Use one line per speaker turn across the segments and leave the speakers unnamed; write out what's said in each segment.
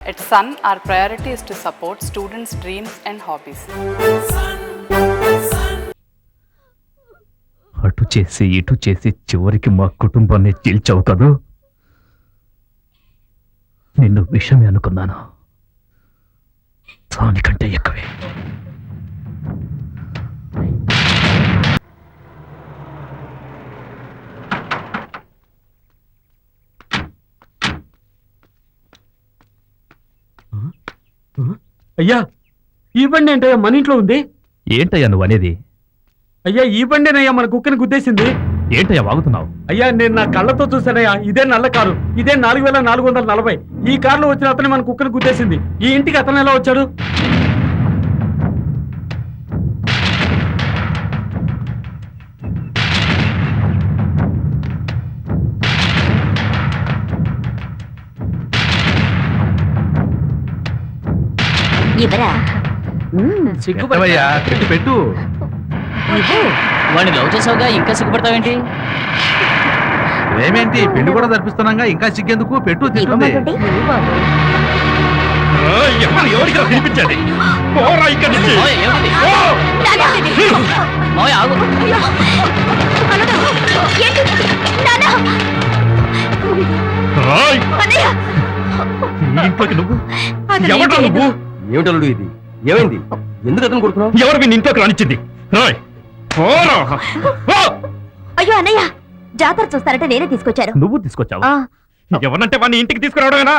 At Sun, our priority is to support students' dreams and hobbies.
అటు చేసి ఇటు చేసి చివరికి మా కుటుంబాన్ని చీల్చావు కదూ. నిన్ను విషమే అనుకున్నాను, దానికంటే ఎక్కువే.
అయ్యా ఈ బండి ఏంటయ్యా మన ఇంట్లో ఉంది?
ఏంటయ్యా నువ్వు అనేది?
అయ్యా ఈ బండేనయ్యా మన కుక్కని గుద్దేసింది.
ఏంటయ్యా వాగుతున్నావు?
అయ్యా నేను నా కళ్ళతో చూసానయ్యా, ఇదే నల్ల కారు, ఇదే 4440. ఈ కారులో వచ్చిన అతనే మన కుక్కని గుద్దేసింది. ఈ ఇంటికి అతను ఎలా వచ్చాడు?
సిగ్గుపడవయ్యా, పెట్టు పెట్టు.
వాడిని లవ్ చేసావుగా, ఇంకా సిగ్గుపడతావేంటి?
ఏమేంటి పెళ్లి కూడా జరిపిస్తున్నాగా, ఇంకా సిగ్గెందుకు? పెట్టు తింటుంది.
ఎవరికి వినిపించండి.
మావయ్య, ఏమిటి? మావయ్య, ఆగు.
ఇంట్లోకి నువ్వు ఎవరు? నువ్వు
ఏమిటలుడు ఇది? ఏమైంది? ఎందుకు అతను కొడుతున్నావు?
ఎవరు మీ ఇంట్లోకి రానిచ్చింది? రాయ్
అయ్యో అన్నయ్య, జాతర చూస్తారంటే నేనే తీసుకొచ్చాను.
నువ్వు తీసుకొచ్చావు? ఎవరంటే వాడిని ఇంటికి తీసుకురావడమేనా?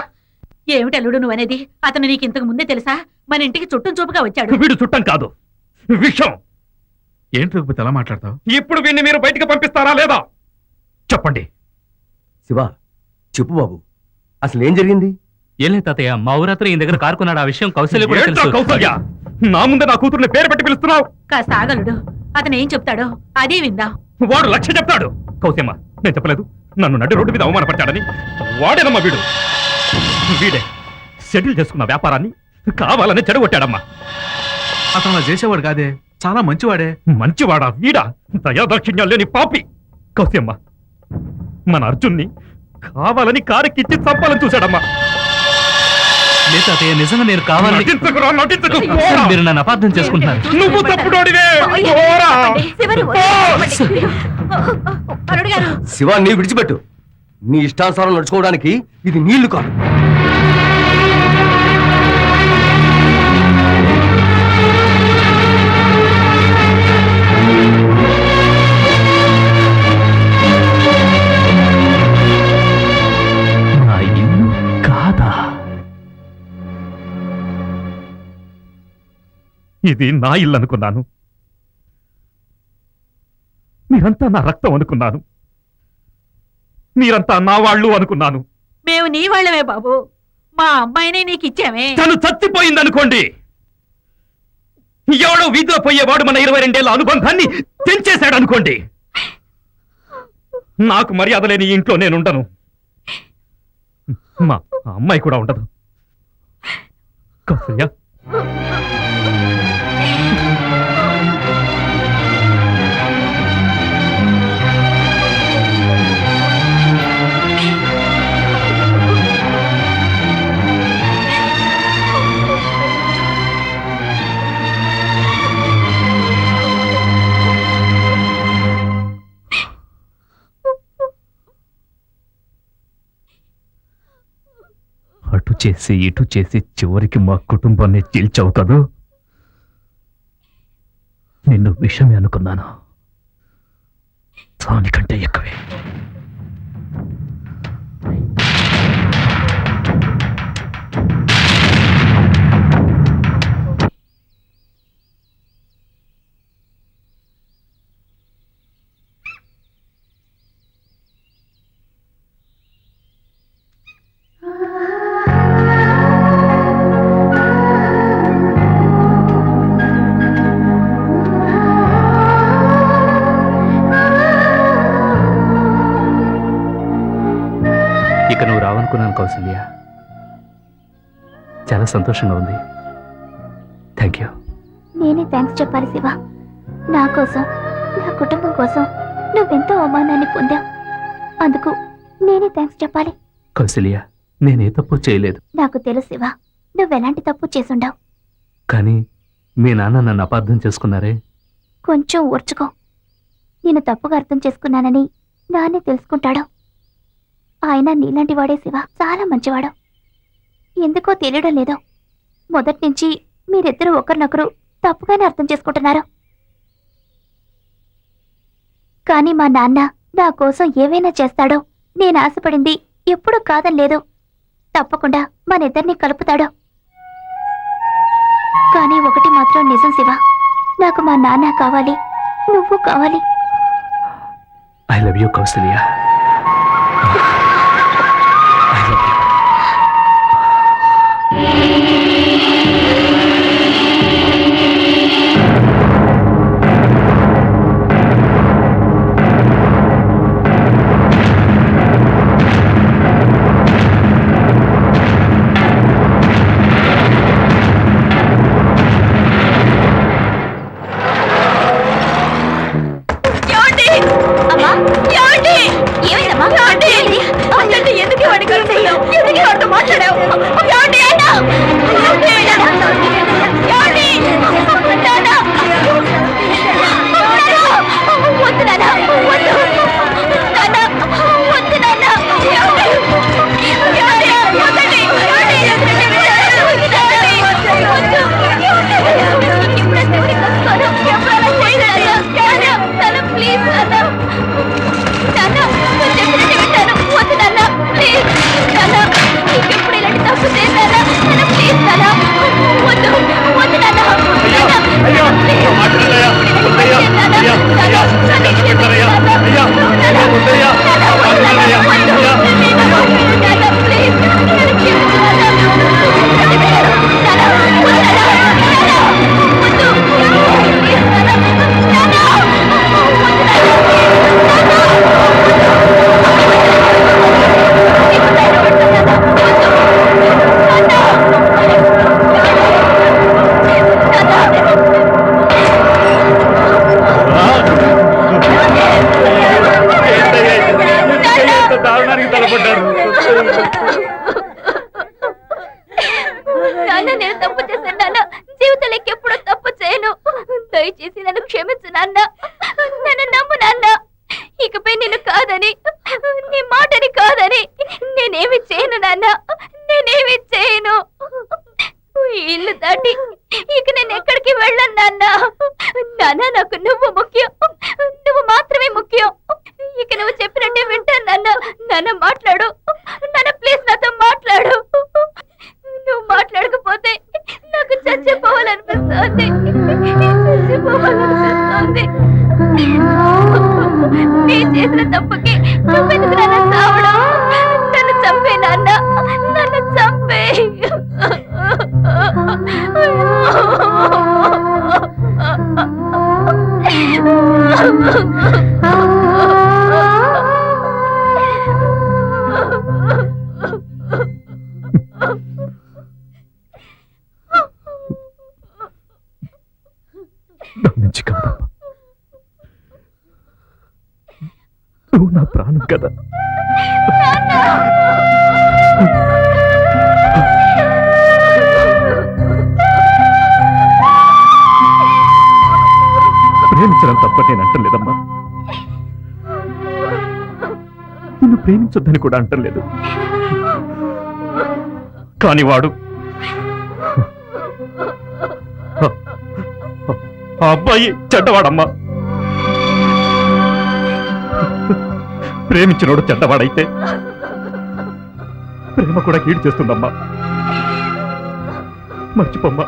ఏమిటి అల్లుడు నువ్వనేది? అతను నీకు ఇంతకు ముందే తెలుసా? మన ఇంటికి చుట్టం చూపుగా వచ్చాడు.
వీడు చుట్టం కాదు, విషం.
ఏంటి రఘుపతి ఎలా మాట్లాడతావు?
ఇప్పుడు వీడిని మీరు బయటికి పంపిస్తారా లేదా చెప్పండి.
శివ చెప్పు బాబు, అసలు ఏం జరిగింది?
ఏం లేదు తాతయ్య, మా ఊరతను ఈ దగ్గర కారుకున్నాడు. ఆ విషయం కౌశల్య కూడా తెలుసు. కౌశల్య, నా ముందే నా కూతుర్ని పేరు పెట్టి పిలుస్తున్నావు.
కాస్త ఆగలుడు, అతను ఏం చెప్తాడో అదే విందాం.
వాడు లక్ష్య చెప్తాడు. కౌశమ్మ, నేను చెప్పలేదు నన్ను నడి రోడ్డు మీద అవమానపడ్డాడని? వాడేనమ్మా వీడు. వీడే సెటిల్ చేసుకున్న వ్యాపారాన్ని కావాలని చెడగొట్టాడమ్మా.
అతను అలా చేసేవాడు కాదే, చాలా మంచివాడే.
మంచివాడా? వీడా దయాదాక్షిణ్యాలు లేని పాపి. కౌశమ్మ, మన అర్జున్ని కావాలని కారెక్కిచ్చి చంపాలని చూశాడమ్మా.
లేదయ్య, నిజంగా నేను కావాలని.
నటించకురా, నటించకు.
మీరు నన్ను అపార్థం చేసుకుంటున్నారు.
నువ్వు తప్పుడోడివే.
అల్లుడు గారు,
శివ నీ విడిచిపెట్టు. నీ ఇష్టానుసారం నడుచుకోవడానికి ఇది నీళ్లు కాదు.
నా ఇల్లు కాదా? ఇది నా ఇల్లు అనుకున్నాను. మీరంతా నా రక్తం అనుకున్నాను. మీరంతా నా వాళ్ళు అనుకున్నాను.
మేము నీ వాళ్ళమే బాబు. మా అమ్మాయినే నీకు ఇచ్చామే.
తను చచ్చిపోయిందనుకోండి, ఎవడో వీధిలో పోయేవాడు మన 22 ఏళ్ల అనుబంధాన్ని తెంచేశాడు అనుకోండి. నాకు మర్యాద లేని ఈ ఇంట్లో నేనుండను. మా అమ్మాయి కూడా ఉండదు. కౌసల్య, అటు చేసి ఇటు చేసి చివరికి మా కుటుంబాన్ని చీల్చావు కదూ. నిన్ను విషమే అనుకున్నాను, దానికంటే ఎక్కువే. ఇక నువ్వు రావనుకున్నాను కౌసల్య. చాలా సంతోషంగా ఉంది. Thank you.
నేనే థ్యాంక్స్ చెప్పాలి శివ. నా కోసం, నా కుటుంబం కోసం నువ్వెంతో అవమానాన్ని పొందావు. అందుకు నేనే థ్యాంక్స్ చెప్పాలి.
కౌసల్య,
నేనే తప్పు చేయలేదు.
నాకు తెలుసు శివ, నువ్వెలాంటి తప్పు చేసుండవు.
కానీ మీ నాన్న నన్ను అపార్థం చేసుకున్నారే.
కొంచెం ఓర్చుకో. నేను తప్పుగా అర్థం చేసుకున్నానని నాన్నే తెలుసుకుంటాడు. ఆయన నీలాంటి వాడే శివ, చాలా మంచివాడు. ఎందుకో తెలియడం లేదో మొదటి నుంచి మీరిద్దరూ ఒకరినొకరు తప్పుగానే అర్థం చేసుకుంటున్నారు. కానీ మా నాన్న నా కోసం ఏవైనా చేస్తాడో, నేను ఆశపడింది ఎప్పుడూ కాదనలేదు. తప్పకుండా మనిద్దరినీ కలుపుతాడు. కానీ ఒకటి మాత్రం నిజం శివ, నాకు మా నాన్న కావాలి, నువ్వు కావాలి.
I love you Kausalya. I love you.
నేను తప్పు చేశాను నాన్న. జీవితంలో ఎప్పుడు తప్పు చేయను. దయచేసి నన్ను క్షమించు నాన్న. నన్ను నమ్ము నాన్న. ఇకపై నేను కాదని, నీ మాటని కాదని నేనేమి చేయను నాన్న. నేనేమి చేయను. ఈ ఇల్లు దాటి ఇక నేను ఎక్కడికి వెళ్ళను నాన్న. నాన్న, నాకు నువ్వు ముఖ్యం. నువ్వు మాత్రమే ముఖ్యం. ఇక నువ్వు చెప్పినట్టే వింటాను నాన్న. నాన్న మాట్లాడు నాన్న, ప్లీజ్ నాతో మాట్లాడు. నువ్వు మాట్లాడకపోతే నాకు చచ్చిపోవాలనిపిస్తుంది. చచ్చిపోవాలనిపిస్తుంది. నీ చేసిన తప్పుకి నువ్వెందుకు నన్ను చావడం? నన్ను చంపే నాన్న, నన్ను చంపే.
నుంచి కాదమ్మా, నువ్వు నా ప్రాణం కదా. ప్రేమించడం తప్ప నేను అంటలేదమ్మా. నిన్ను ప్రేమించొద్దని కూడా అంటలేదు. కాని వాడు ఆ అబ్బాయి చెడ్డవాడమ్మా. ప్రేమించినోడు చెడ్డవాడైతే ప్రేమ కూడా కీడు చేస్తుందమ్మా. మర్చిపోమ్మా.